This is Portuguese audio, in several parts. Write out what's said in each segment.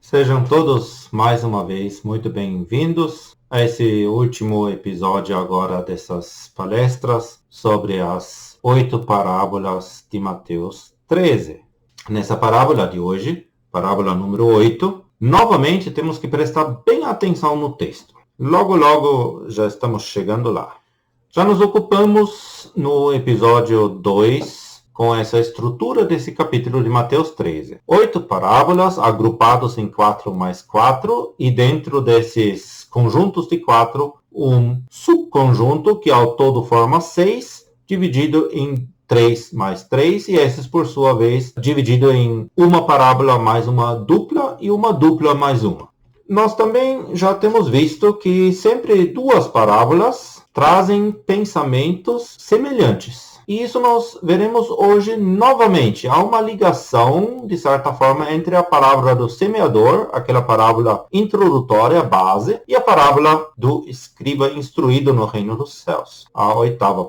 Sejam todos mais uma vez muito bem-vindos a esse último episódio agora dessas palestras sobre as 8 parábolas de Mateus 13. Nessa parábola de hoje, parábola número 8, novamente temos que prestar bem atenção no texto. Logo já estamos chegando lá. Já nos ocupamos no episódio 2 com essa estrutura desse capítulo de Mateus 13. 8 parábolas agrupados em 4 mais 4 e dentro desses conjuntos de 4, um subconjunto que ao todo forma 6, dividido em 3 mais 3 e esses por sua vez dividido em uma parábola mais uma dupla e uma dupla mais uma. Nós também já temos visto que sempre duas parábolas trazem pensamentos semelhantes. E isso nós veremos hoje novamente. Há uma ligação, de certa forma, entre a parábola do semeador, aquela parábola introdutória, base, e a parábola do escriba instruído no reino dos céus, a oitava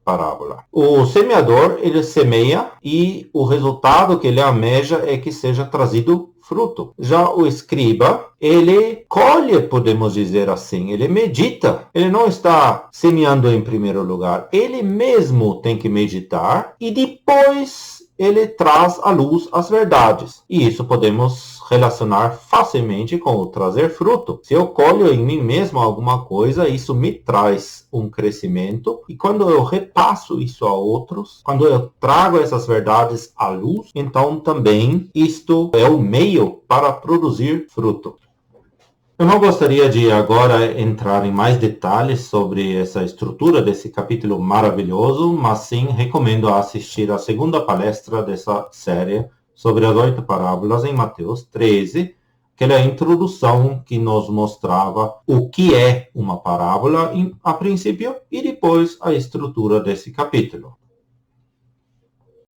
parábola. O semeador, ele semeia e o resultado que ele almeja é que seja trazido fruto. Já o escriba, ele colhe, podemos dizer assim, ele medita. Ele não está semeando em primeiro lugar. Ele mesmo tem que meditar e depois ele traz à luz as verdades. E isso podemos relacionar facilmente com o trazer fruto. Se eu colho em mim mesmo alguma coisa, isso me traz um crescimento. E quando eu repasso isso a outros, quando eu trago essas verdades à luz, então também isto é o meio para produzir fruto. Eu não gostaria de agora entrar em mais detalhes sobre essa estrutura desse capítulo maravilhoso, mas sim recomendo assistir a segunda palestra dessa série sobre as 8 parábolas em Mateus 13, aquela introdução que nos mostrava o que é uma parábola a princípio e depois a estrutura desse capítulo.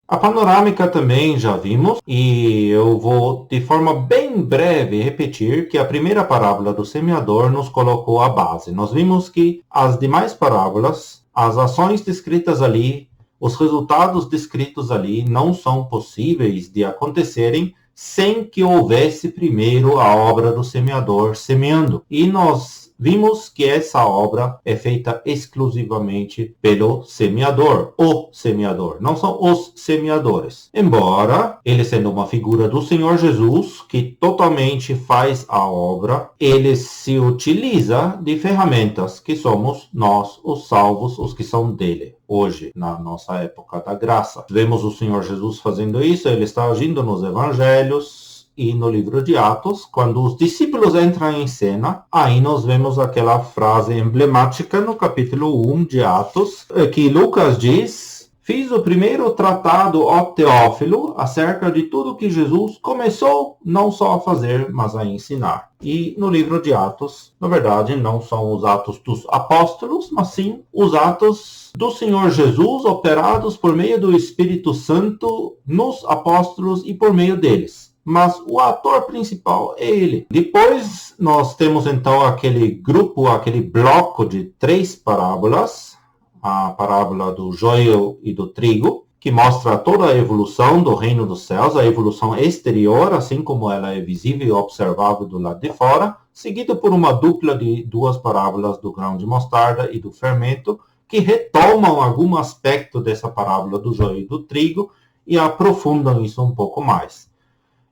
A panorâmica também já vimos e eu vou de forma bem breve repetir que a primeira parábola do semeador nos colocou a base. Nós vimos que as demais parábolas, as ações descritas ali, os resultados descritos ali não são possíveis de acontecerem sem que houvesse primeiro a obra do semeador semeando. E nós vimos que essa obra é feita exclusivamente pelo semeador, o semeador, não são os semeadores. Embora ele sendo uma figura do Senhor Jesus, que totalmente faz a obra, ele se utiliza de ferramentas que somos nós, os salvos, os que são dele. Hoje, na nossa época da graça. Vemos o Senhor Jesus fazendo isso, ele está agindo nos evangelhos e no livro de Atos, quando os discípulos entram em cena, aí nós vemos aquela frase emblemática no capítulo 1 de Atos, que Lucas diz: fiz o primeiro tratado, ó Teófilo, acerca de tudo que Jesus começou não só a fazer, mas a ensinar. E no livro de Atos, na verdade, não são os atos dos apóstolos, mas sim os atos do Senhor Jesus operados por meio do Espírito Santo nos apóstolos e por meio deles. Mas o ator principal é ele. Depois nós temos então aquele grupo, aquele bloco de 3 parábolas, a parábola do joio e do trigo, que mostra toda a evolução do reino dos céus, a evolução exterior, assim como ela é visível e observável do lado de fora, seguido por uma dupla de 2 parábolas do grão de mostarda e do fermento, que retomam algum aspecto dessa parábola do joio e do trigo e aprofundam isso um pouco mais,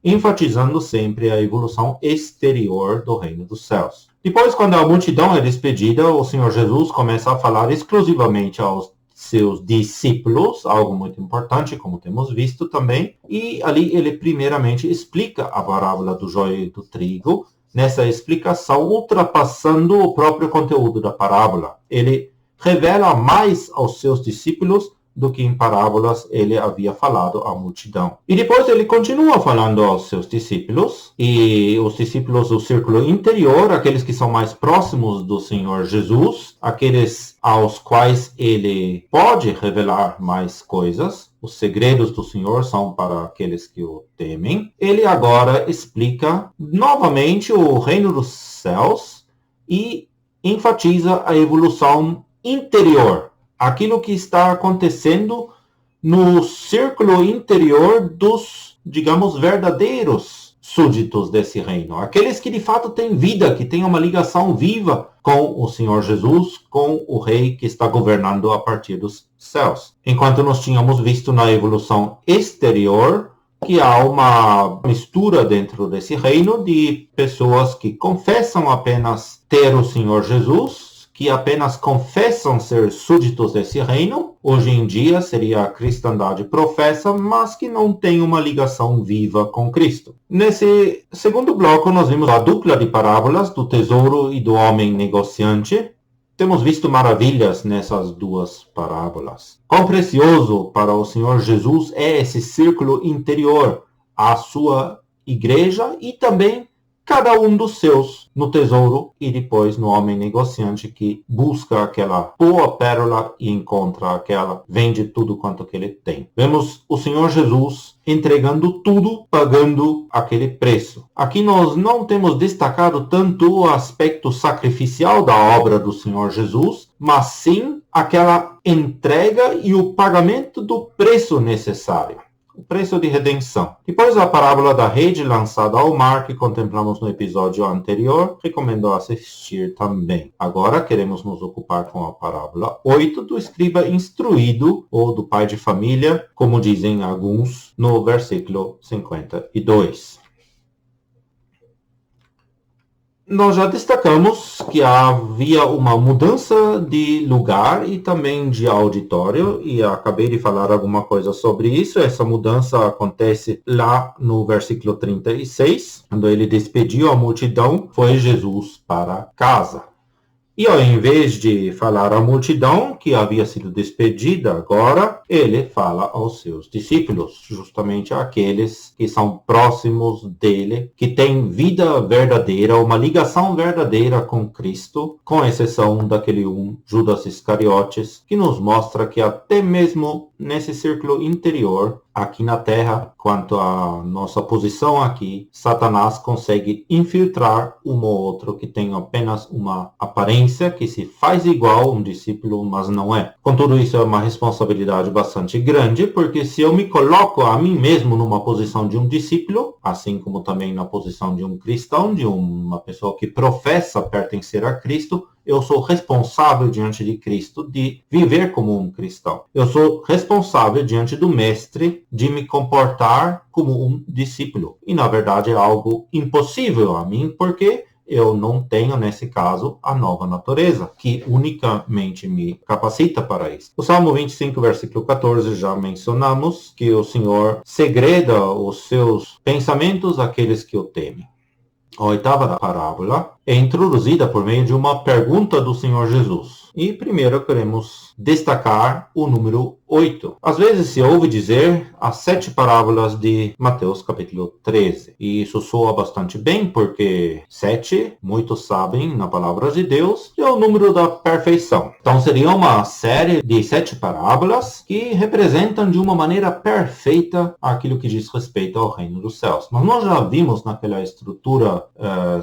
enfatizando sempre a evolução exterior do reino dos céus. Depois, quando a multidão é despedida, o Senhor Jesus começa a falar exclusivamente aos seus discípulos, algo muito importante, como temos visto também, e ali ele primeiramente explica a parábola do joio e do trigo, nessa explicação ultrapassando o próprio conteúdo da parábola. Ele revela mais aos seus discípulos do que em parábolas ele havia falado à multidão. E depois ele continua falando aos seus discípulos, e os discípulos do círculo interior, aqueles que são mais próximos do Senhor Jesus, aqueles aos quais ele pode revelar mais coisas, os segredos do Senhor são para aqueles que o temem. Ele agora explica novamente o reino dos céus e enfatiza a evolução interior, aquilo que está acontecendo no círculo interior dos, digamos, verdadeiros súditos desse reino, aqueles que de fato têm vida, que têm uma ligação viva com o Senhor Jesus, com o rei que está governando a partir dos céus. Enquanto nós tínhamos visto na evolução exterior que há uma mistura dentro desse reino de pessoas que confessam apenas ter o Senhor Jesus, que apenas confessam ser súditos desse reino. Hoje em dia seria a cristandade professa, mas que não tem uma ligação viva com Cristo. Nesse segundo bloco, nós vimos a dupla de parábolas do tesouro e do homem negociante. Temos visto maravilhas nessas duas parábolas. Quão precioso para o Senhor Jesus é esse círculo interior, a sua igreja e também cada um dos seus no tesouro e depois no homem negociante que busca aquela boa pérola e encontra aquela, vende tudo quanto que ele tem. Vemos o Senhor Jesus entregando tudo, pagando aquele preço. Aqui nós não temos destacado tanto o aspecto sacrificial da obra do Senhor Jesus, mas sim aquela entrega e o pagamento do preço necessário. O preço de redenção. Depois a parábola da rede lançada ao mar, que contemplamos no episódio anterior, recomendo assistir também. Agora queremos nos ocupar com a parábola 8 do escriba instruído, ou do pai de família, como dizem alguns, no versículo 52. Nós já destacamos que havia uma mudança de lugar e também de auditório, e acabei de falar alguma coisa sobre isso. Essa mudança acontece lá no versículo 36, quando ele despediu a multidão, foi Jesus para casa. E ao invés de falar à multidão que havia sido despedida agora, ele fala aos seus discípulos, justamente aqueles que são próximos dele, que têm vida verdadeira, uma ligação verdadeira com Cristo, com exceção daquele Judas Iscariotes, que nos mostra que até mesmo nesse círculo interior, aqui na Terra, quanto à nossa posição aqui, Satanás consegue infiltrar um ou outro que tem apenas uma aparência, que se faz igual a um discípulo, mas não é. Contudo, isso é uma responsabilidade bastante grande, porque se eu me coloco a mim mesmo numa posição de um discípulo, assim como também na posição de um cristão, de uma pessoa que professa pertencer a Cristo, eu sou responsável diante de Cristo de viver como um cristão. Eu sou responsável diante do Mestre de me comportar como um discípulo. E, na verdade, é algo impossível a mim, porque eu não tenho, nesse caso, a nova natureza, que unicamente me capacita para isso. O Salmo 25, versículo 14, já mencionamos que o Senhor segreda os seus pensamentos àqueles que o temem. A oitava parábola é introduzida por meio de uma pergunta do Senhor Jesus. E primeiro queremos destacar o número 8. Às vezes se ouve dizer as 7 parábolas de Mateus capítulo 13. E isso soa bastante bem, porque 7, muitos sabem, na palavra de Deus, é o número da perfeição. Então seria uma série de 7 parábolas que representam de uma maneira perfeita aquilo que diz respeito ao reino dos céus. Mas nós já vimos naquela estrutura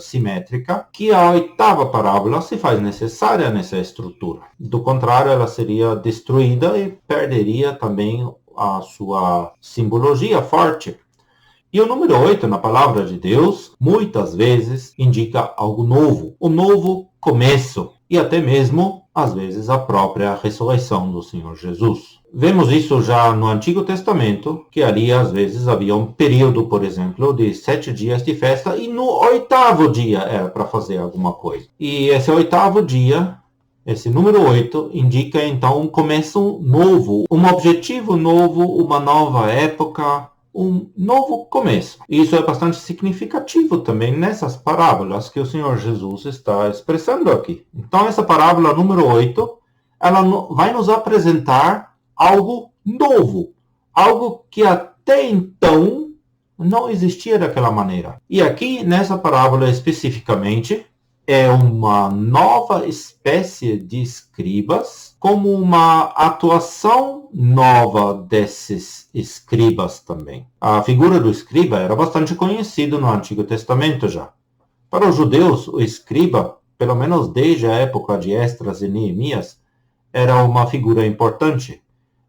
simétrica que a oitava parábola se faz necessária nessa estrutura. Do contrário, ela seria destruída e perderia também a sua simbologia forte. E o número 8 na palavra de Deus, muitas vezes, indica algo novo, um novo começo, e até mesmo, às vezes, a própria ressurreição do Senhor Jesus. Vemos isso já no Antigo Testamento, que ali às vezes havia um período, por exemplo, de 7 dias de festa, e no 8º dia era para fazer alguma coisa. E esse 8º dia, esse número 8, indica então um começo novo, um objetivo novo, uma nova época, um novo começo. E isso é bastante significativo também nessas parábolas que o Senhor Jesus está expressando aqui. Então essa parábola número 8, ela vai nos apresentar algo novo, algo que até então não existia daquela maneira. E aqui nessa parábola especificamente, é uma nova espécie de escribas, como uma atuação nova desses escribas também. A figura do escriba era bastante conhecida no Antigo Testamento já. Para os judeus, o escriba, pelo menos desde a época de Esdras e Neemias, era uma figura importante.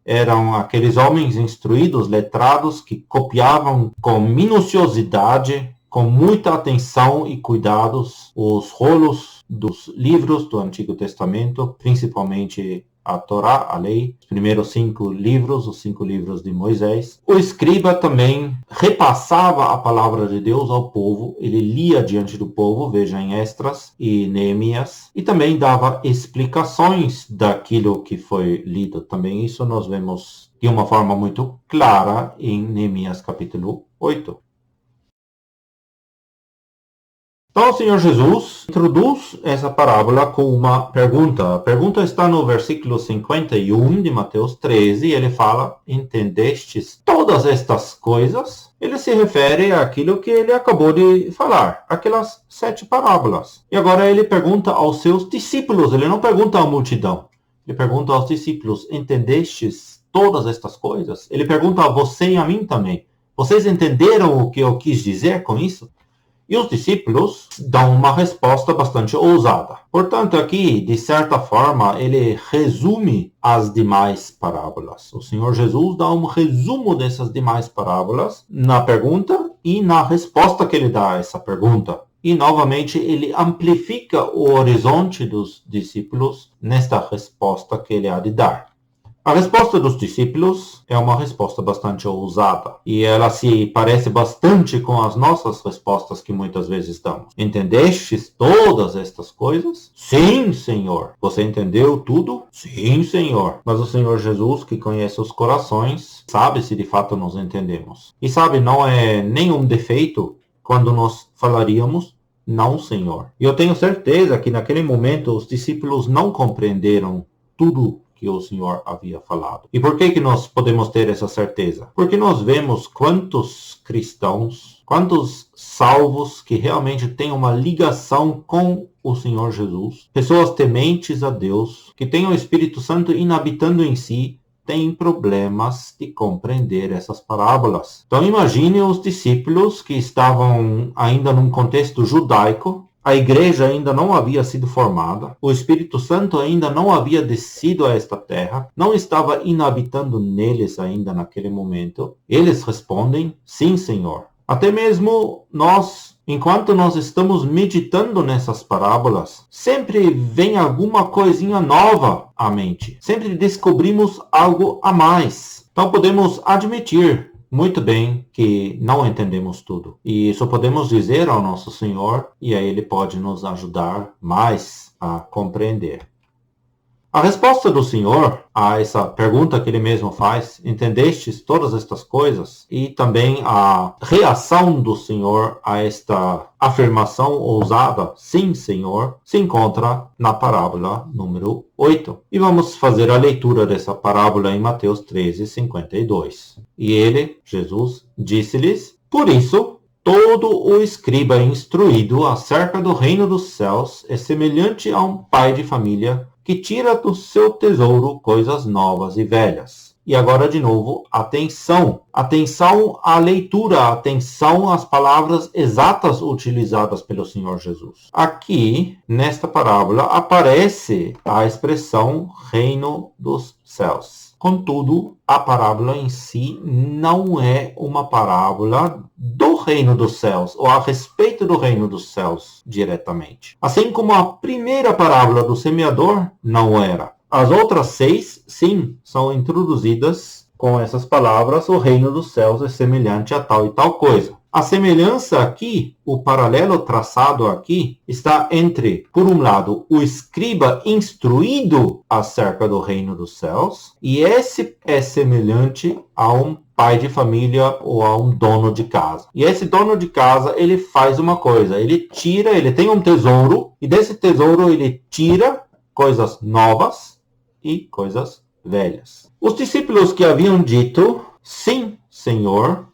Eram aqueles homens instruídos, letrados, que copiavam com minuciosidade, com muita atenção e cuidados os rolos dos livros do Antigo Testamento, principalmente a Torá, a lei, os primeiros 5 livros, os 5 livros de Moisés. O escriba também repassava a palavra de Deus ao povo, ele lia diante do povo, veja em Esdras e Neemias, e também dava explicações daquilo que foi lido. Também isso nós vemos de uma forma muito clara em Neemias capítulo 8. Então, o Senhor Jesus introduz essa parábola com uma pergunta. A pergunta está no versículo 51 de Mateus 13, e ele fala: entendestes todas estas coisas? Ele se refere àquilo que ele acabou de falar, aquelas 7 parábolas. E agora ele pergunta aos seus discípulos, ele não pergunta à multidão. Ele pergunta aos discípulos: entendestes todas estas coisas? Ele pergunta a você e a mim também: vocês entenderam o que eu quis dizer com isso? E os discípulos dão uma resposta bastante ousada. Portanto, aqui, de certa forma, ele resume as demais parábolas. O Senhor Jesus dá um resumo dessas demais parábolas na pergunta e na resposta que ele dá a essa pergunta. E, novamente, ele amplifica o horizonte dos discípulos nesta resposta que ele há de dar. A resposta dos discípulos é uma resposta bastante ousada, e ela se parece bastante com as nossas respostas que muitas vezes damos. Entendestes todas estas coisas? Sim, Senhor. Você entendeu tudo? Sim, Senhor. Mas o Senhor Jesus, que conhece os corações, sabe se de fato nós entendemos. E sabe, não é nenhum defeito quando nós falaríamos: não, Senhor. E eu tenho certeza que naquele momento os discípulos não compreenderam tudo que o Senhor havia falado. E por que nós podemos ter essa certeza? Porque nós vemos quantos cristãos, quantos salvos que realmente têm uma ligação com o Senhor Jesus, pessoas tementes a Deus, que têm o Espírito Santo inabitando em si, têm problemas de compreender essas parábolas. Então imagine os discípulos que estavam ainda num contexto judaico. A igreja ainda não havia sido formada, o Espírito Santo ainda não havia descido a esta terra, não estava inabitando neles ainda naquele momento. Eles respondem: sim, Senhor. Até mesmo nós, enquanto nós estamos meditando nessas parábolas, sempre vem alguma coisinha nova à mente. Sempre descobrimos algo a mais. Então podemos admitir muito bem que não entendemos tudo. E só podemos dizer ao nosso Senhor, e aí Ele pode nos ajudar mais a compreender. A resposta do Senhor a essa pergunta que Ele mesmo faz: entendestes todas estas coisas? E também a reação do Senhor a esta afirmação ousada: sim, Senhor, se encontra na parábola número 8. E vamos fazer a leitura dessa parábola em Mateus 13, 52. E ele, Jesus, disse-lhes: por isso, todo o escriba instruído acerca do reino dos céus é semelhante a um pai de família que tira do seu tesouro coisas novas e velhas. E agora, de novo, atenção. Atenção à leitura, atenção às palavras exatas utilizadas pelo Senhor Jesus. Aqui, nesta parábola, aparece a expressão reino dos céus. Contudo, a parábola em si não é uma parábola do reino dos céus, ou a respeito do reino dos céus diretamente. Assim como a primeira parábola do semeador não era. As outras 6, sim, são introduzidas com essas palavras: o reino dos céus é semelhante a tal e tal coisa. A semelhança aqui, o paralelo traçado aqui, está entre, por um lado, o escriba instruído acerca do reino dos céus, e esse é semelhante a um pai de família ou a um dono de casa. E esse dono de casa, ele faz uma coisa: ele tem um tesouro, e desse tesouro ele tira coisas novas e coisas velhas. Os discípulos que haviam dito: sim, Senhor,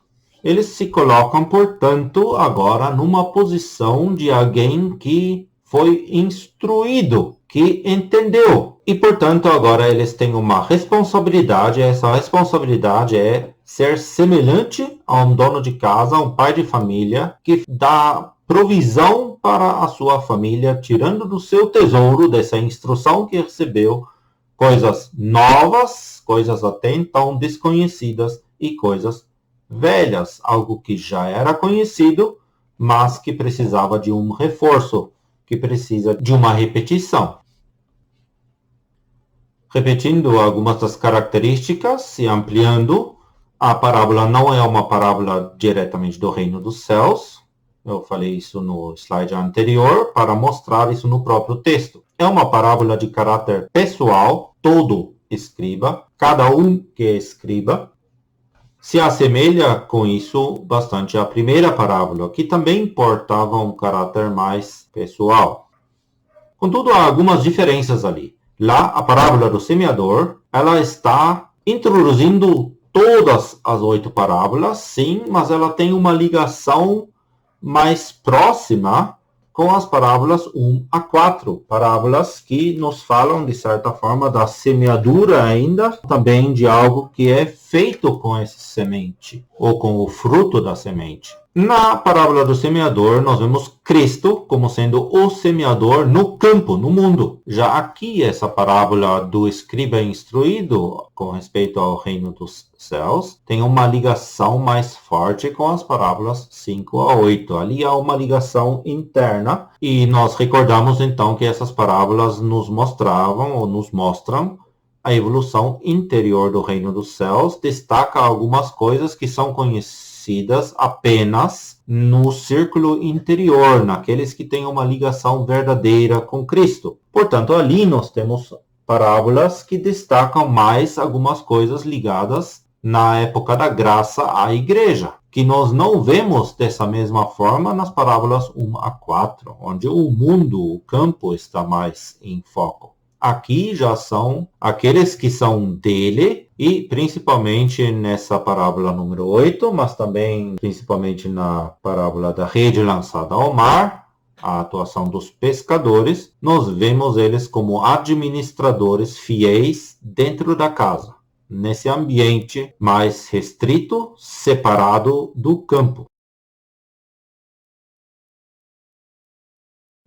eles se colocam, portanto, agora numa posição de alguém que foi instruído, que entendeu. E, portanto, agora eles têm uma responsabilidade. Essa responsabilidade é ser semelhante a um dono de casa, a um pai de família, que dá provisão para a sua família, tirando do seu tesouro, dessa instrução que recebeu, coisas novas, coisas até então desconhecidas, e coisas velhas, algo que já era conhecido, mas que precisava de um reforço, que precisa de uma repetição. Repetindo algumas das características e ampliando, a parábola não é uma parábola diretamente do reino dos céus. Eu falei isso no slide anterior para mostrar isso no próprio texto. É uma parábola de caráter pessoal, todo escriba, cada um que é escriba, se assemelha com isso bastante à primeira parábola, que também portava um caráter mais pessoal. Contudo, há algumas diferenças ali. Lá, a parábola do semeador, ela está introduzindo todas as 8 parábolas, sim, mas ela tem uma ligação mais próxima com as parábolas 1 a 4. Parábolas que nos falam, de certa forma, da semeadura ainda, também de algo que é feito com essa semente, ou com o fruto da semente. Na parábola do semeador, nós vemos Cristo como sendo o semeador no campo, no mundo. Já aqui, essa parábola do escriba instruído com respeito ao reino dos céus, tem uma ligação mais forte com as parábolas 5 a 8. Ali há uma ligação interna e nós recordamos então que essas parábolas nos mostravam ou nos mostram a evolução interior do reino dos céus, destaca algumas coisas que são conhecidas apenas no círculo interior, naqueles que têm uma ligação verdadeira com Cristo. Portanto, ali nós temos parábolas que destacam mais algumas coisas ligadas na época da graça à igreja, que nós não vemos dessa mesma forma nas parábolas 1 a 4, onde o mundo, o campo está mais em foco. Aqui já são aqueles que são dele, e principalmente nessa parábola número 8, mas também principalmente na parábola da rede lançada ao mar, a atuação dos pescadores, nós vemos eles como administradores fiéis dentro da casa, nesse ambiente mais restrito, separado do campo.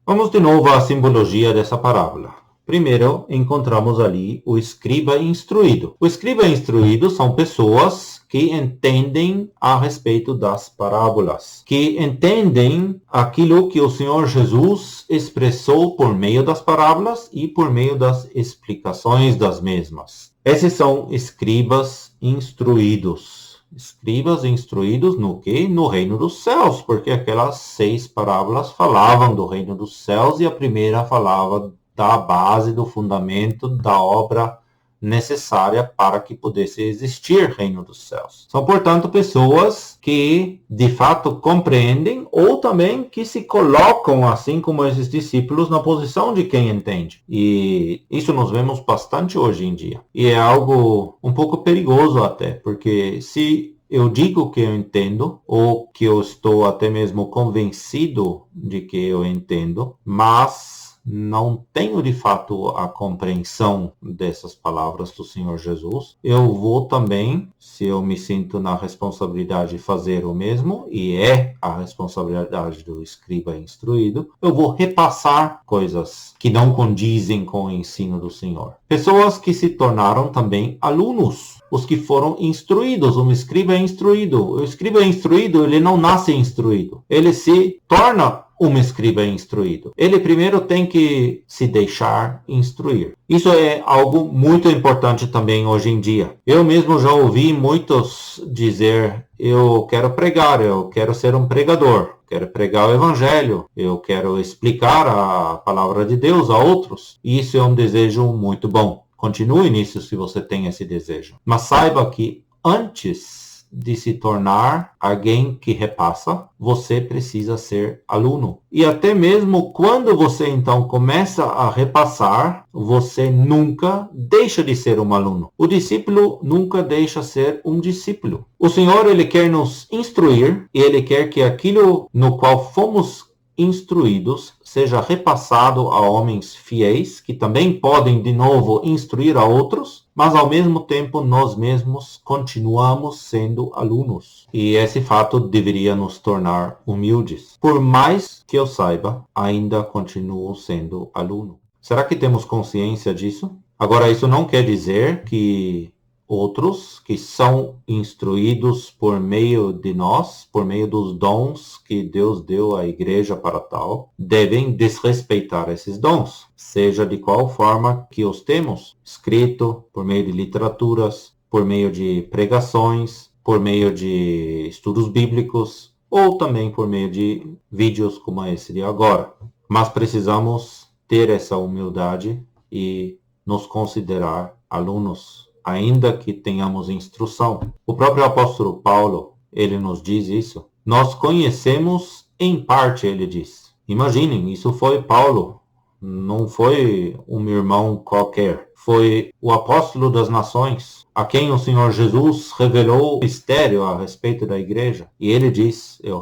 Vamos de novo à simbologia dessa parábola. Primeiro, encontramos ali o escriba instruído. O escriba instruído são pessoas que entendem a respeito das parábolas, que entendem aquilo que o Senhor Jesus expressou por meio das parábolas e por meio das explicações das mesmas. Esses são escribas instruídos. Escribas instruídos no quê? No reino dos céus, porque aquelas 6 parábolas falavam do reino dos céus e a primeira falava da base, do fundamento, da obra necessária para que pudesse existir reino dos céus. São, portanto, pessoas que, de fato, compreendem ou também que se colocam, assim como esses discípulos, na posição de quem entende. E isso nós vemos bastante hoje em dia. E é algo um pouco perigoso até, porque se eu digo que eu entendo, ou que eu estou até mesmo convencido de que eu entendo, mas não tenho de fato a compreensão dessas palavras do Senhor Jesus, eu vou também, se eu me sinto na responsabilidade de fazer o mesmo, e é a responsabilidade do escriba instruído, eu vou repassar coisas que não condizem com o ensino do Senhor. Pessoas que se tornaram também alunos, os que foram instruídos. Um escriba é instruído. O escriba é instruído, ele não nasce instruído. Ele se torna um escriba instruído. Ele primeiro tem que se deixar instruir. Isso é algo muito importante também hoje em dia. Eu mesmo já ouvi muitos dizer: eu quero pregar, eu quero ser um pregador, quero pregar o evangelho, eu quero explicar a palavra de Deus a outros. E isso é um desejo muito bom. Continue nisso se você tem esse desejo. Mas saiba que antes de se tornar alguém que repassa, você precisa ser aluno. E até mesmo quando você então começa a repassar, você nunca deixa de ser um aluno. O discípulo nunca deixa de ser um discípulo. O Senhor, ele quer nos instruir e ele quer que aquilo no qual fomos instruídos seja repassado a homens fiéis, que também podem de novo instruir a outros, mas ao mesmo tempo nós mesmos continuamos sendo alunos. E esse fato deveria nos tornar humildes. Por mais que eu saiba, ainda continuo sendo aluno. Será que temos consciência disso? Agora, isso não quer dizer que outros que são instruídos por meio de nós, por meio dos dons que Deus deu à igreja para tal, devem desrespeitar esses dons, seja de qual forma que os temos, escrito, por meio de literaturas, por meio de pregações, por meio de estudos bíblicos, ou também por meio de vídeos como esse de agora. Mas precisamos ter essa humildade e nos considerar alunos, ainda que tenhamos instrução. O próprio apóstolo Paulo, ele nos diz isso. Nós conhecemos em parte, ele diz. Imaginem, isso foi Paulo, não foi um irmão qualquer. Foi o apóstolo das nações, a quem o Senhor Jesus revelou o mistério a respeito da igreja. E ele diz, eu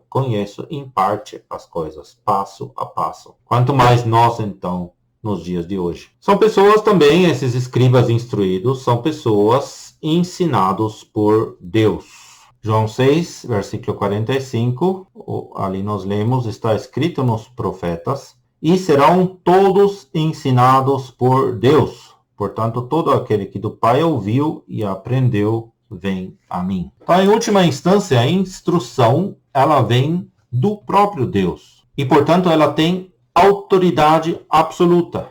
conheço em parte as coisas, passo a passo. Quanto mais nós, então, nos dias de hoje. São pessoas também, esses escribas instruídos, são pessoas ensinados por Deus. João 6, versículo 45, ali nós lemos, está escrito nos profetas, e serão todos ensinados por Deus. Portanto, todo aquele que do Pai ouviu e aprendeu, vem a mim. Então, em última instância, a instrução, ela vem do próprio Deus. E, portanto, ela tem autoridade absoluta.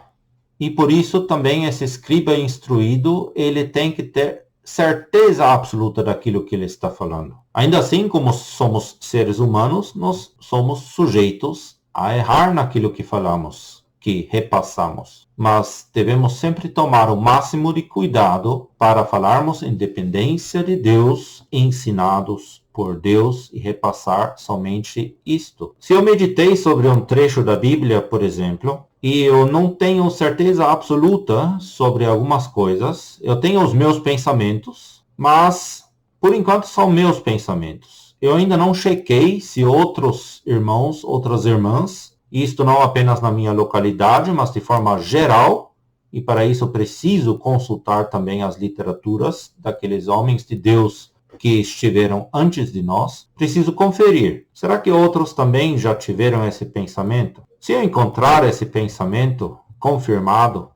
E por isso também esse escriba instruído, ele tem que ter certeza absoluta daquilo que ele está falando. Ainda assim, como somos seres humanos, nós somos sujeitos a errar naquilo que falamos, que repassamos. Mas devemos sempre tomar o máximo de cuidado para falarmos em dependência de Deus, ensinados por Deus e repassar somente isto. Se eu meditei sobre um trecho da Bíblia, por exemplo, e eu não tenho certeza absoluta sobre algumas coisas, eu tenho os meus pensamentos, mas por enquanto são meus pensamentos. Eu ainda não chequei se outros irmãos, outras irmãs, isto não apenas na minha localidade, mas de forma geral, e para isso eu preciso consultar também as literaturas daqueles homens de Deus que estiveram antes de nós, preciso conferir. Será que outros também já tiveram esse pensamento? Se eu encontrar esse pensamento confirmado,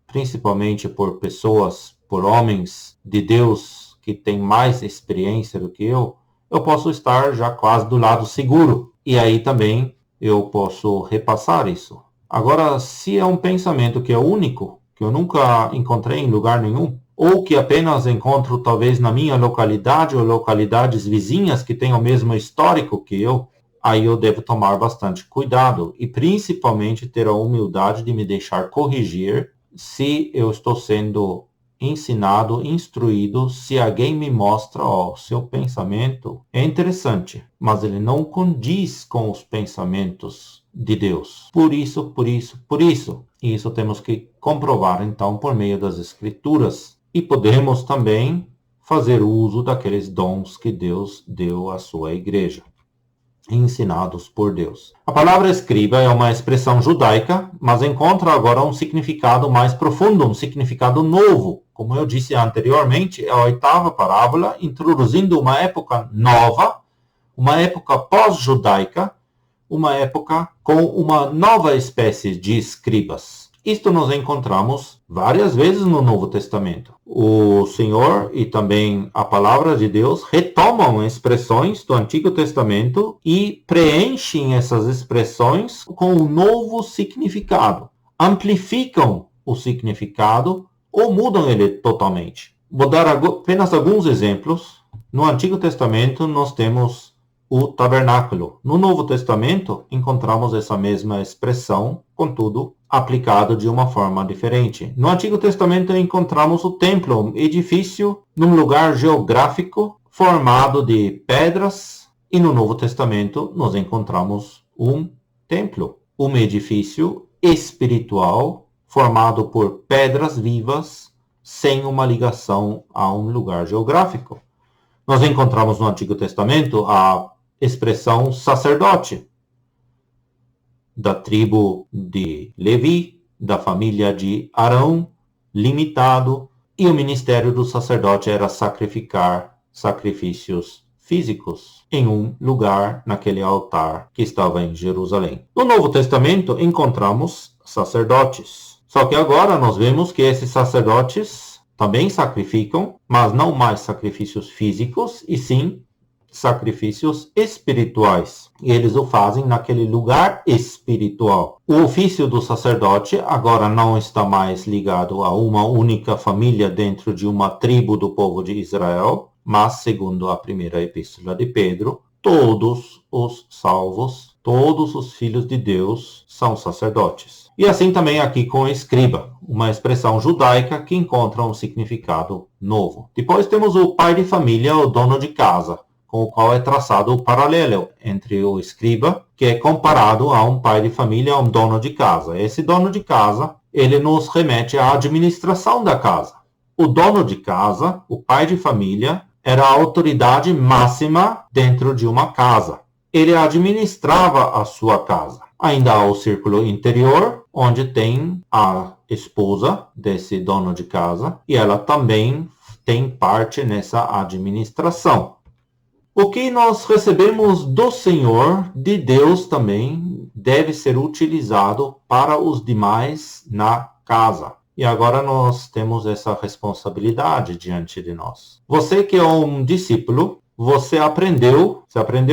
principalmente por pessoas, por homens de Deus que têm mais experiência do que eu posso estar já quase do lado seguro. E aí também eu posso repassar isso. Agora, se é um pensamento que é único, que eu nunca encontrei em lugar nenhum, ou que apenas encontro talvez na minha localidade ou localidades vizinhas que têm o mesmo histórico que eu, aí eu devo tomar bastante cuidado e principalmente ter a humildade de me deixar corrigir se eu estou sendo ensinado, instruído, se alguém me mostra, seu pensamento é interessante, mas ele não condiz com os pensamentos de Deus. Por isso. E isso temos que comprovar então por meio das Escrituras. E podemos também fazer uso daqueles dons que Deus deu à sua igreja, ensinados por Deus. A palavra escriba é uma expressão judaica, mas encontra agora um significado mais profundo, um significado novo. Como eu disse anteriormente, é a 8ª parábola, introduzindo uma época nova, uma época pós-judaica, uma época com uma nova espécie de escribas. Isto nós encontramos várias vezes no Novo Testamento. O Senhor e também a palavra de Deus retomam expressões do Antigo Testamento e preenchem essas expressões com um novo significado. Amplificam o significado ou mudam ele totalmente. Vou dar apenas alguns exemplos. No Antigo Testamento nós temos o tabernáculo. No Novo Testamento encontramos essa mesma expressão, contudo, aplicado de uma forma diferente. No Antigo Testamento encontramos o templo, um edifício num lugar geográfico formado de pedras, e no Novo Testamento nós encontramos um templo, um edifício espiritual formado por pedras vivas sem uma ligação a um lugar geográfico. Nós encontramos no Antigo Testamento a expressão sacerdote, da tribo de Levi, da família de Arão, limitado, e o ministério do sacerdote era sacrificar sacrifícios físicos em um lugar, naquele altar que estava em Jerusalém. No Novo Testamento encontramos sacerdotes. Só que agora nós vemos que esses sacerdotes também sacrificam, mas não mais sacrifícios físicos, e sim sacrifícios espirituais. E eles o fazem naquele lugar espiritual. O ofício do sacerdote agora não está mais ligado a uma única família dentro de uma tribo do povo de Israel, mas, segundo a primeira epístola de Pedro, todos os salvos, todos os filhos de Deus são sacerdotes. E assim também aqui com escriba, uma expressão judaica que encontra um significado novo. Depois temos o pai de família, o dono de casa, com o qual é traçado o paralelo entre o escriba, que é comparado a um pai de família, a um dono de casa. Esse dono de casa, ele nos remete à administração da casa. O dono de casa, o pai de família, era a autoridade máxima dentro de uma casa. Ele administrava a sua casa. Ainda há o círculo interior, onde tem a esposa desse dono de casa, e ela também tem parte nessa administração. O que nós recebemos do Senhor, de Deus também, deve ser utilizado para os demais na casa. E agora nós temos essa responsabilidade diante de nós. Você que é um discípulo, você aprendeu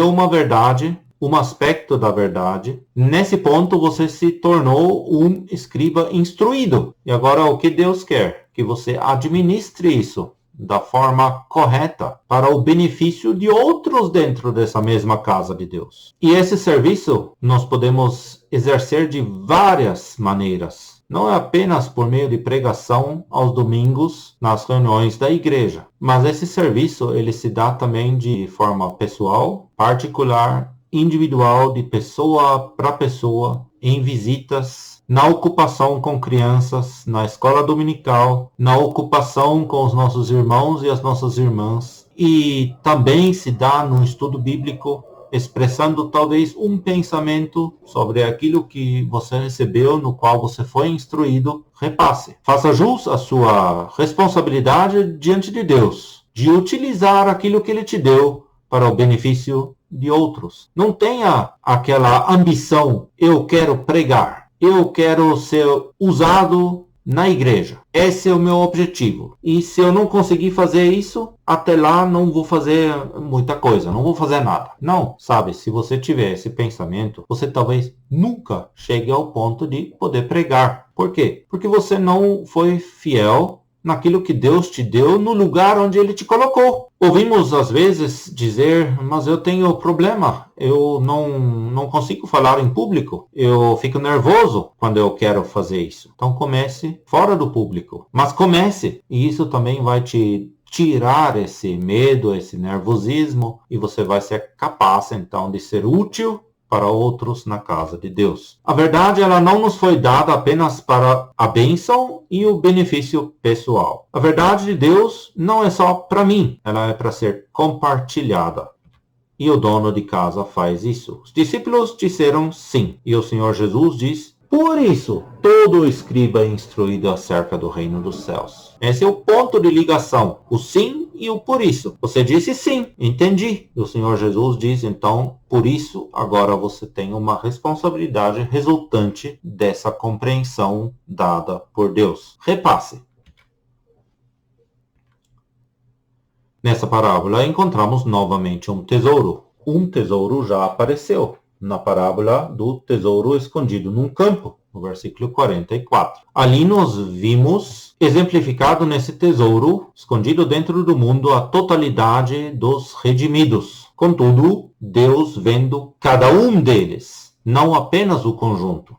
uma verdade, um aspecto da verdade. Nesse ponto você se tornou um escriba instruído. E agora o que Deus quer? Que você administre isso da forma correta, para o benefício de outros dentro dessa mesma casa de Deus. E esse serviço nós podemos exercer de várias maneiras. Não é apenas por meio de pregação aos domingos nas reuniões da igreja, mas esse serviço ele se dá também de forma pessoal, particular, individual, de pessoa para pessoa, em visitas, na ocupação com crianças, na escola dominical, na ocupação com os nossos irmãos e as nossas irmãs. E também se dá no estudo bíblico, expressando talvez um pensamento sobre aquilo que você recebeu, no qual você foi instruído, repasse. Faça jus à sua responsabilidade diante de Deus, de utilizar aquilo que Ele te deu para o benefício de outros. Não tenha aquela ambição, eu quero pregar, eu quero ser usado na igreja. Esse é o meu objetivo. E se eu não conseguir fazer isso, até lá não vou fazer muita coisa, não vou fazer nada. Não, sabe, se você tiver esse pensamento, você talvez nunca chegue ao ponto de poder pregar. Por quê? Porque você não foi fiel naquilo que Deus te deu, no lugar onde Ele te colocou. Ouvimos às vezes dizer, mas eu tenho problema, eu não consigo falar em público, eu fico nervoso quando eu quero fazer isso. Então comece fora do público, mas comece, e isso também vai te tirar esse medo, esse nervosismo, e você vai ser capaz então de ser útil para outros na casa de Deus. A verdade, ela não nos foi dada apenas para a bênção e o benefício pessoal. A verdade de Deus não é só para mim, ela é para ser compartilhada. E o dono de casa faz isso. Os discípulos disseram sim, e o Senhor Jesus diz, por isso, todo escriba é instruído acerca do reino dos céus. Esse é o ponto de ligação, o sim e o por isso. Você disse sim, entendi. E o Senhor Jesus diz, então, por isso, agora você tem uma responsabilidade resultante dessa compreensão dada por Deus. Repasse. Nessa parábola, encontramos novamente um tesouro. Um tesouro já apareceu na parábola do tesouro escondido num campo, no versículo 44. Ali nós vimos exemplificado nesse tesouro escondido dentro do mundo a totalidade dos redimidos. Contudo, Deus vendo cada um deles, não apenas o conjunto.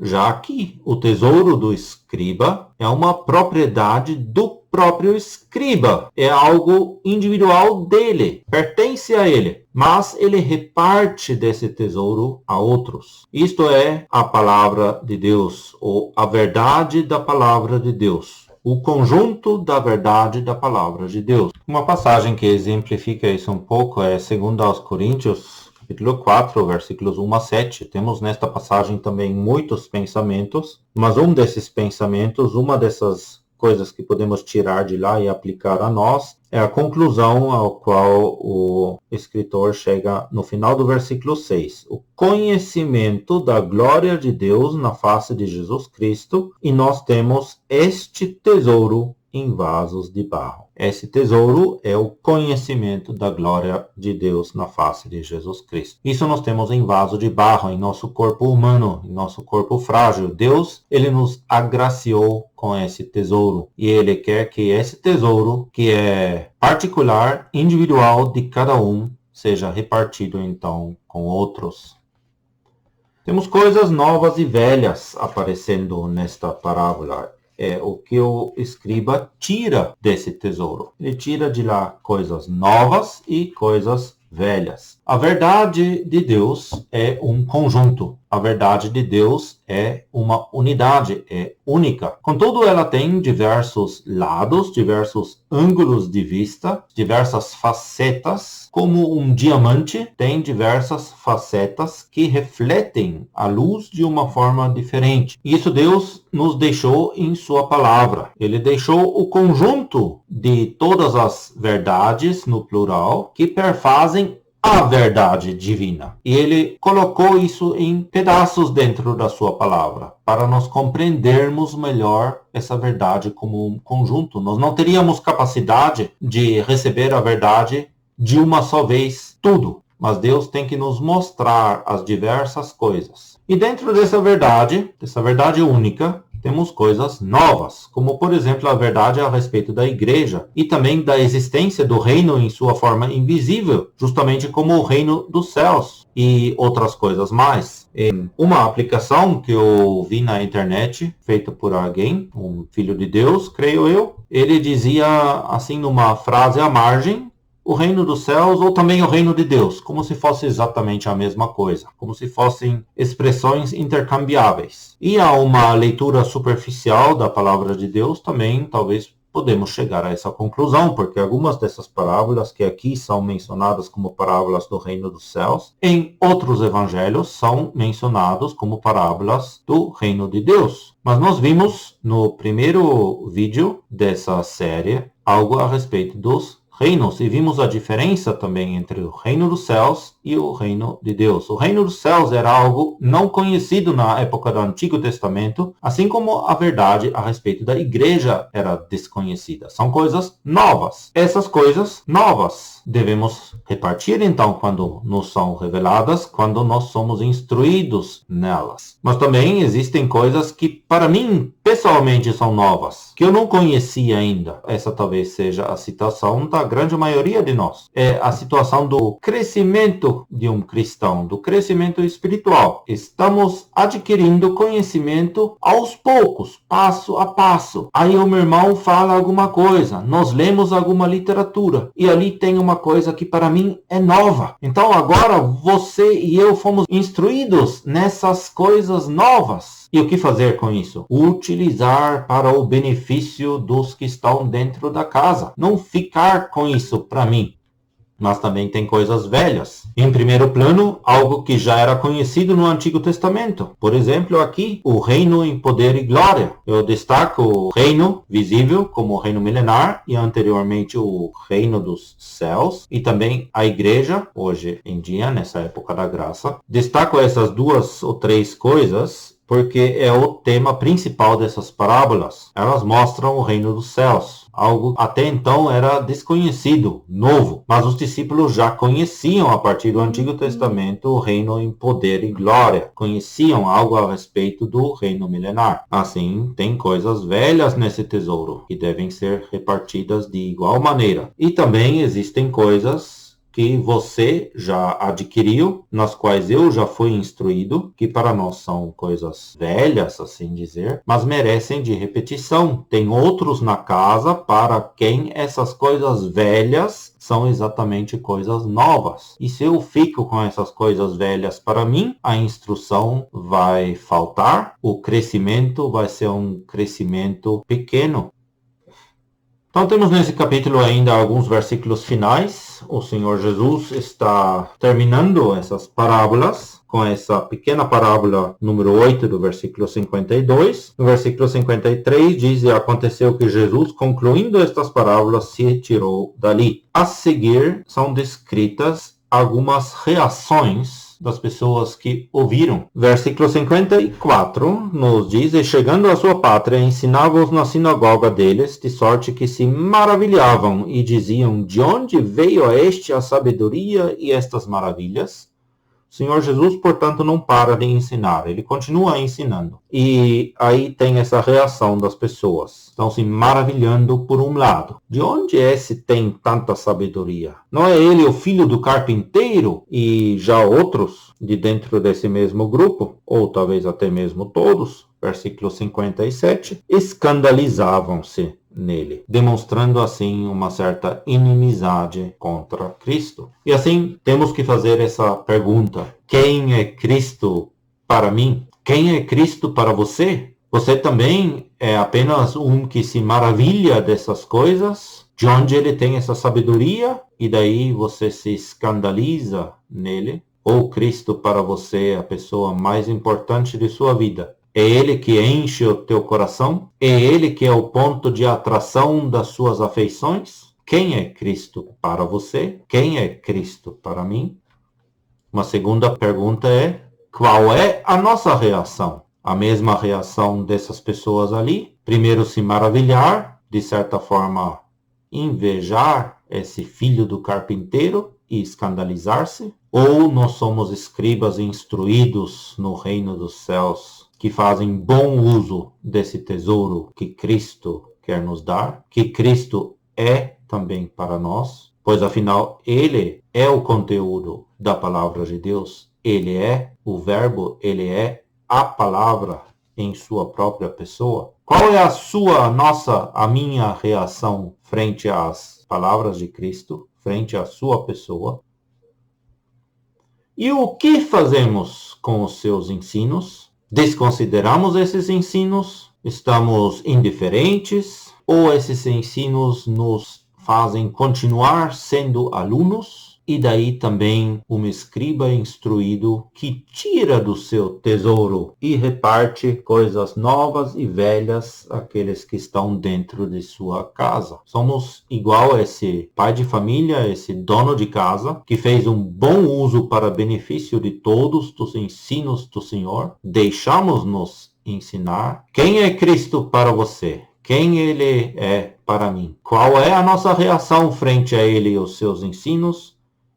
Já aqui, o tesouro do escriba é uma propriedade do próprio escriba. É algo individual dele, pertence a ele. Mas ele reparte desse tesouro a outros. Isto é a palavra de Deus, ou a verdade da palavra de Deus. O conjunto da verdade da palavra de Deus. Uma passagem que exemplifica isso um pouco é 2 aos Coríntios, capítulo 4, versículos 1 a 7. Temos nesta passagem também muitos pensamentos, mas um desses pensamentos, uma dessas coisas que podemos tirar de lá e aplicar a nós, é a conclusão ao qual o escritor chega no final do versículo 6. O conhecimento da glória de Deus na face de Jesus Cristo, e nós temos este tesouro em vasos de barro. Esse tesouro é o conhecimento da glória de Deus na face de Jesus Cristo. Isso nós temos em vaso de barro, em nosso corpo humano, em nosso corpo frágil. Deus, ele nos agraciou com esse tesouro. E ele quer que esse tesouro, que é particular, individual de cada um, seja repartido então com outros. Temos coisas novas e velhas aparecendo nesta parábola. É o que o escriba tira desse tesouro. Ele tira de lá coisas novas e coisas velhas. A verdade de Deus é um conjunto. A verdade de Deus é uma unidade, é única. Contudo, ela tem diversos lados, diversos ângulos de vista, diversas facetas. Como um diamante tem diversas facetas que refletem a luz de uma forma diferente. Isso Deus nos deixou em sua palavra. Ele deixou o conjunto de todas as verdades, no plural, que perfazem a verdade divina. E ele colocou isso em pedaços dentro da sua palavra, para nós compreendermos melhor essa verdade como um conjunto. Nós não teríamos capacidade de receber a verdade de uma só vez, tudo. Mas Deus tem que nos mostrar as diversas coisas. E dentro dessa verdade única, temos coisas novas, como por exemplo a verdade a respeito da igreja e também da existência do reino em sua forma invisível, justamente como o reino dos céus e outras coisas mais. Em uma aplicação que eu vi na internet, feita por alguém, um filho de Deus, creio eu, ele dizia assim numa frase à margem, o reino dos céus ou também o reino de Deus, como se fosse exatamente a mesma coisa, como se fossem expressões intercambiáveis. E a uma leitura superficial da palavra de Deus também, talvez podemos chegar a essa conclusão, porque algumas dessas parábolas que aqui são mencionadas como parábolas do reino dos céus, em outros evangelhos são mencionados como parábolas do reino de Deus. Mas nós vimos no primeiro vídeo dessa série algo a respeito dos reinos, e vimos a diferença também entre o reino dos céus e o reino de Deus. O reino dos céus era algo não conhecido na época do Antigo Testamento, assim como a verdade a respeito da igreja era desconhecida. São coisas novas. Essas coisas novas devemos repartir então quando nos são reveladas, quando nós somos instruídos nelas. Mas também existem coisas que para mim pessoalmente são novas, que eu não conhecia ainda. Essa talvez seja a situação da grande maioria de nós. É a situação do crescimento de um cristão, do crescimento espiritual. Estamos adquirindo conhecimento aos poucos, passo a passo. Aí o meu irmão fala alguma coisa, nós lemos alguma literatura e ali tem uma coisa que para mim é nova. Então agora você e eu fomos instruídos nessas coisas novas. E o que fazer com isso? Utilizar para o benefício dos que estão dentro da casa. Não ficar com isso para mim. Mas também tem coisas velhas. Em primeiro plano, algo que já era conhecido no Antigo Testamento. Por exemplo, aqui, o reino em poder e glória. Eu destaco o reino visível como o reino milenar e anteriormente o reino dos céus e também a igreja, hoje em dia, nessa época da graça. Destaco essas duas ou três coisas porque é o tema principal dessas parábolas. Elas mostram o reino dos céus, algo até então era desconhecido, novo, mas os discípulos já conheciam a partir do Antigo Testamento o reino em poder e glória, conheciam algo a respeito do reino milenar. Assim, tem coisas velhas nesse tesouro que devem ser repartidas de igual maneira. E também existem coisas que você já adquiriu, nas quais eu já fui instruído, que para nós são coisas velhas, assim dizer, mas merecem de repetição. Tem outros na casa para quem essas coisas velhas são exatamente coisas novas. E se eu fico com essas coisas velhas para mim, a instrução vai faltar, o crescimento vai ser um crescimento pequeno. Então temos nesse capítulo ainda alguns versículos finais. O Senhor Jesus está terminando essas parábolas com essa pequena parábola número 8 do versículo 52. No versículo 53 diz: "E aconteceu que Jesus, concluindo estas parábolas, se retirou dali." A seguir são descritas algumas reações das pessoas que ouviram. Versículo 54 nos diz: E chegando à sua pátria, ensinava-os na sinagoga deles, de sorte que se maravilhavam e diziam: De onde veio a este a sabedoria e estas maravilhas? O Senhor Jesus, portanto, não para de ensinar, ele continua ensinando. E aí tem essa reação das pessoas. Estão se maravilhando por um lado. De onde esse tem tanta sabedoria? Não é ele o filho do carpinteiro? E já outros de dentro desse mesmo grupo, ou talvez até mesmo todos, versículo 57, escandalizavam-se nele, demonstrando assim uma certa inimizade contra Cristo. E assim temos que fazer essa pergunta: quem é Cristo para mim? Quem é Cristo para você? Você também é apenas um que se maravilha dessas coisas? De onde ele tem essa sabedoria? E daí você se escandaliza nele? Ou Cristo para você é a pessoa mais importante de sua vida? É ele que enche o teu coração? É ele que é o ponto de atração das suas afeições? Quem é Cristo para você? Quem é Cristo para mim? Uma segunda pergunta é: qual é a nossa reação? A mesma reação dessas pessoas ali? Primeiro se maravilhar, de certa forma invejar esse filho do carpinteiro e escandalizar-se? Ou nós somos escribas instruídos no reino dos céus, que fazem bom uso desse tesouro que Cristo quer nos dar, que Cristo é também para nós, pois afinal ele é o conteúdo da palavra de Deus, ele é o verbo, ele é a palavra em sua própria pessoa. Qual é a minha reação frente às palavras de Cristo, frente à sua pessoa? E o que fazemos com os seus ensinos? Desconsideramos esses ensinos? Estamos indiferentes? Ou esses ensinos nos fazem continuar sendo alunos? E daí também um escriba instruído que tira do seu tesouro e reparte coisas novas e velhas àqueles que estão dentro de sua casa. Somos igual a esse pai de família, esse dono de casa, que fez um bom uso para benefício de todos dos ensinos do Senhor. Deixamos-nos ensinar. Quem é Cristo para você? Quem ele é para mim? Qual é a nossa reação frente a ele e os seus ensinos?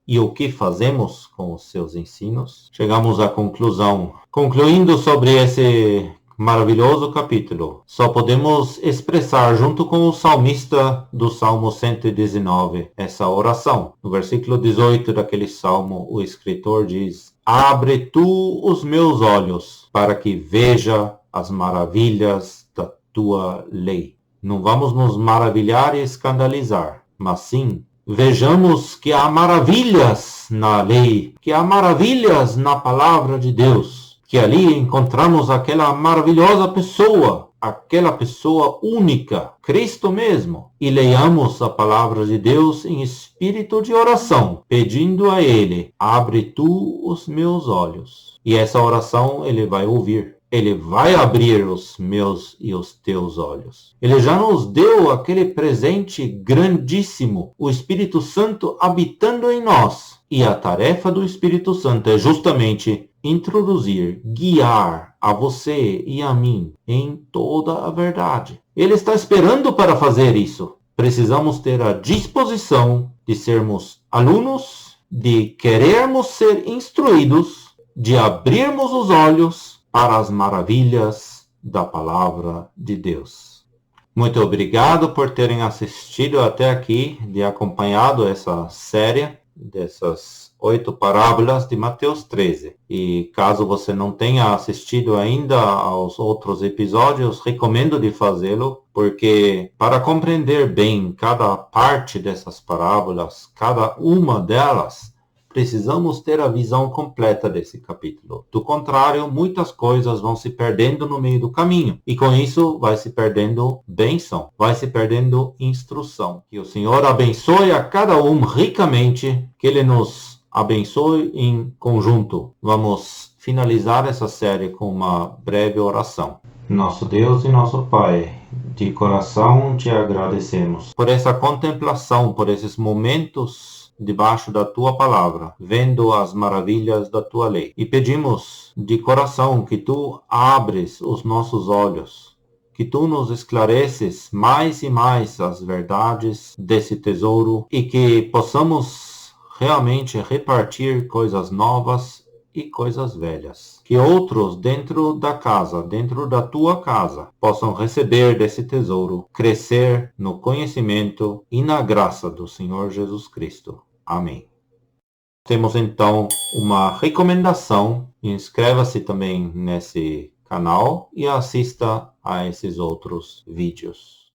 E o que fazemos com os seus ensinos? Chegamos à conclusão. Concluindo sobre esse maravilhoso capítulo, só podemos expressar junto com o salmista do Salmo 119 essa oração. No versículo 18 daquele salmo, o escritor diz: Abre tu os meus olhos para que veja as maravilhas da tua lei. Não vamos nos maravilhar e escandalizar, mas sim vejamos que há maravilhas na lei, que há maravilhas na palavra de Deus, que ali encontramos aquela maravilhosa pessoa, aquela pessoa única, Cristo mesmo. E leiamos a palavra de Deus em espírito de oração, pedindo a Ele: abre tu os meus olhos. E essa oração Ele vai ouvir. Ele vai abrir os meus e os teus olhos. Ele já nos deu aquele presente grandíssimo, o Espírito Santo habitando em nós. E a tarefa do Espírito Santo é justamente introduzir, guiar a você e a mim em toda a verdade. Ele está esperando para fazer isso. Precisamos ter a disposição de sermos alunos, de querermos ser instruídos, de abrirmos os olhos para as maravilhas da palavra de Deus. Muito obrigado por terem assistido até aqui, de acompanhado essa série dessas 8 parábolas de Mateus 13. E caso você não tenha assistido ainda aos outros episódios, recomendo de fazê-lo, porque para compreender bem cada parte dessas parábolas, cada uma delas, precisamos ter a visão completa desse capítulo. Do contrário, muitas coisas vão se perdendo no meio do caminho. E com isso vai se perdendo bênção, vai se perdendo instrução. Que o Senhor abençoe a cada um ricamente, que Ele nos abençoe em conjunto. Vamos finalizar essa série com uma breve oração. Nosso Deus e nosso Pai, de coração te agradecemos por essa contemplação, por esses momentos debaixo da tua palavra, vendo as maravilhas da tua lei. E pedimos de coração que tu abres os nossos olhos, que tu nos esclareces mais e mais as verdades desse tesouro e que possamos realmente repartir coisas novas e coisas velhas. Que outros dentro da casa, dentro da tua casa, possam receber desse tesouro, crescer no conhecimento e na graça do Senhor Jesus Cristo. Amém. Temos então uma recomendação. Inscreva-se também nesse canal e assista a esses outros vídeos.